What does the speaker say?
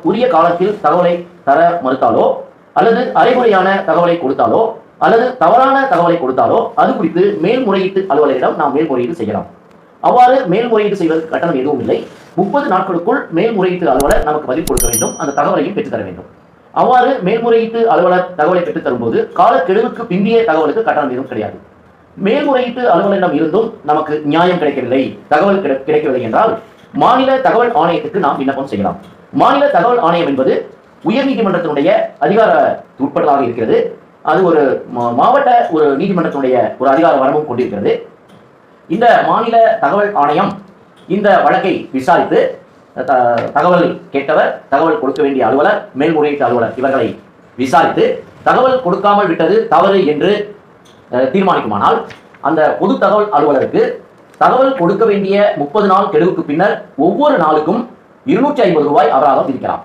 உரிய காலத்தில் தகவலை தர மறுத்தாலோ அல்லது அரைகுறையான தகவலை கொடுத்தாலோ அல்லது தவறான தகவலை கொடுத்தாலோ அது குறித்து மேல்முறையீட்டு அலுவலரிடம் நாம் மேல்முறையீடு செய்யலாம். அவ்வாறு மேல்முறையீடு செய்வதற்கு கட்டணம் எதுவும் இல்லை. 30 நாட்களுக்குள் மேல்முறையீட்டு அலுவலர் நமக்கு பதில் கொடுக்க வேண்டும், அந்த தகவலையும் பெற்றுத்தர வேண்டும். அவ்வாறு மேல்முறையீட்டு அலுவலர் தகவலை பெற்றுத் தரும்போது காலக்கெடுவுக்கு பிந்திய தகவலுக்கு கட்டணம் எதுவும் கிடையாது. மேல்முறையீட்டு அலுவலரிடம் இருந்தும் நமக்கு நியாயம் கிடைக்கவில்லை, தகவல் கிடைக்கவில்லை என்றால் மாநில தகவல் ஆணையத்துக்கு நாம் விண்ணப்பம் செய்யலாம். மாநில தகவல் ஆணையம் என்பது உயர்நீதிமன்றத்தினுடைய அதிகார உட்பட்டதாக இருக்கிறது. அது ஒரு மாவட்ட ஒரு நீதிமன்றத்தினுடைய ஒரு அதிகார வரம்பும் கொண்டிருக்கிறது. இந்த மாநில தகவல் ஆணையம் இந்த வழக்கை விசாரித்து தகவல் கேட்டவர், தகவல் கொடுக்க வேண்டிய அலுவலர், மேல்முறையீட்டு அலுவலர் இவர்களை விசாரித்து தகவல் கொடுக்காமல் விட்டது தவறு என்று தீர்மானிக்குமானால் அந்த பொது தகவல் அலுவலருக்கு தகவல் கொடுக்க வேண்டிய 30 நாள் கெடுவுக்கு பின்னர் ஒவ்வொரு நாளுக்கும் 250 ரூபாய் அபராதம் விதிக்கலாம்.